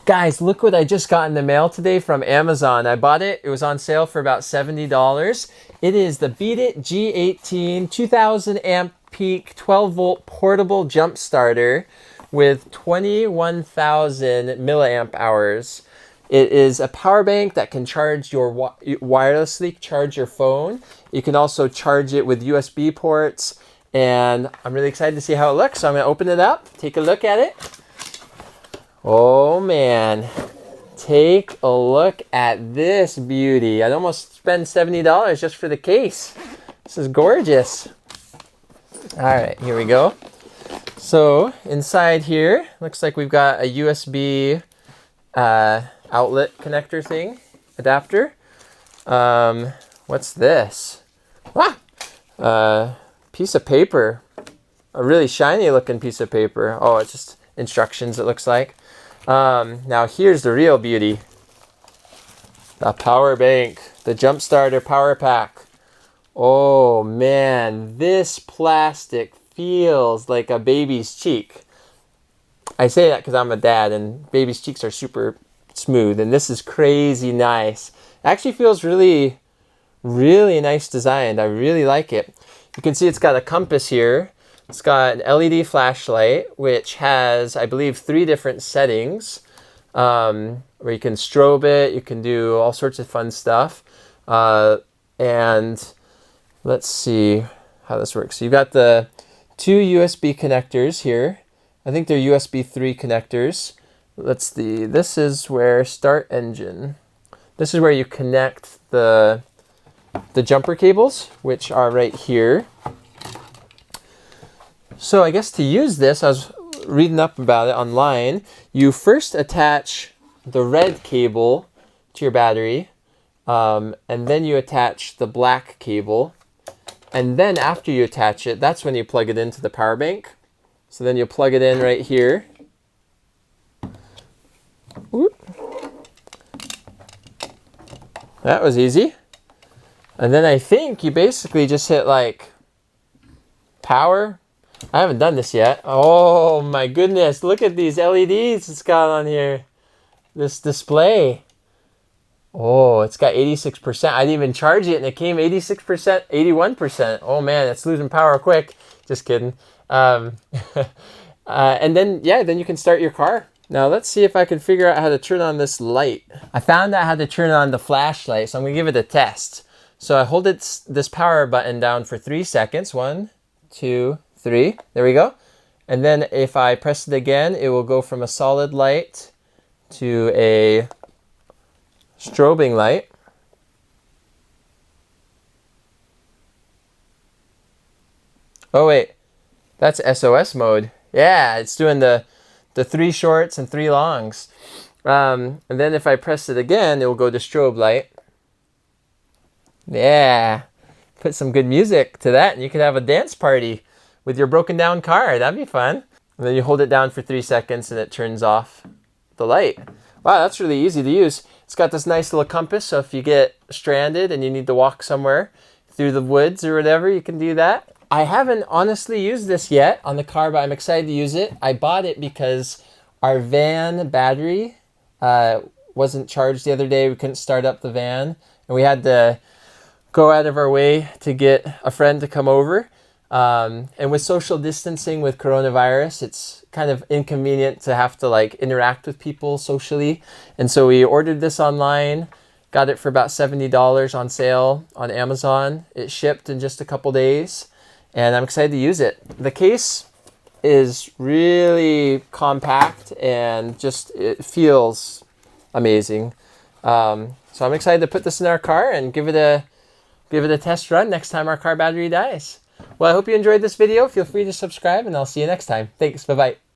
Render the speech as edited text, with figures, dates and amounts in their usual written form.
Guys, look what I just got in the mail today from Amazon. I bought it. It was on sale for about $70. It is the BEATIT G18 2000Amp peak 12-volt portable jump starter with 21,000 milliamp hours. It is a power bank that can charge your wirelessly charge your phone. You can also charge it with USB ports, and I'm really excited to see how it looks. So I'm going to open it up, take a look at it. Oh man, take a look at this beauty. I'd almost spend $70 just for the case. This is gorgeous. All right, here we go. So inside here, looks like we've got a USB outlet connector thing, adapter. What's this? Piece of paper, a really shiny looking piece of paper. Oh, it's just instructions, it looks like. Now here's the real beauty. The power bank, the jump starter power pack. Oh man, this plastic feels like a baby's cheek. I say that because I'm a dad and baby's cheeks are super smooth, and this is crazy nice. It actually feels really nice designed. I really like it. You can see it's got a compass here. It's got an LED flashlight, which has, I believe, 3 different settings, where you can strobe it, you can do all sorts of fun stuff. And let's see how this works. So you've got the 2 USB connectors here. I think they're USB 3 connectors. Let's see, this is where start engine. This is where you connect the jumper cables, which are right here. So I guess to use this, I was reading up about it online. You first attach the red cable to your battery, and then you attach the black cable. And then after you attach it, that's when you plug it into the power bank. So then you plug it in right here. Whoop. That was easy. And then I think you basically just hit like power. I haven't done this yet. Oh my goodness, look at these LEDs it's got on here. This display. Oh, it's got 86%. I didn't even charge it and it came 86%, 81%. Oh man, it's losing power quick. Just kidding. And then, yeah, then you can start your car. Now let's see if I can figure out how to turn on this light. I found out how to turn on the flashlight, so I'm gonna give it a test. So I hold this power button down for 3 seconds. 1, 2, 3. There we go. And then if I press it again, it will go from a solid light to a strobing light. Oh wait, that's SOS mode. Yeah, it's doing the 3 shorts and 3 longs. And then if I press it again, it will go to strobe light. Yeah, put some good music to that and you could have a dance party with your broken down car. That'd be fun. And then you hold it down for 3 seconds and it turns off the light. Wow, that's really easy to use. It's got this nice little compass, so if you get stranded and you need to walk somewhere through the woods or whatever, you can do that. I haven't honestly used this yet on the car, but I'm excited to use it. I bought it because our van battery wasn't charged the other day. We couldn't start up the van, and we had to go out of our way to get a friend to come over. And with social distancing with coronavirus, it's kind of inconvenient to have to like interact with people socially. And so we ordered this online, got it for about $70 on sale on Amazon. It shipped in just a couple days, and I'm excited to use it. The case is really compact and just, it feels amazing. So I'm excited to put this in our car and give it a test run next time our car battery dies. Well, I hope you enjoyed this video. Feel free to subscribe, and I'll see you next time. Thanks. Bye-bye.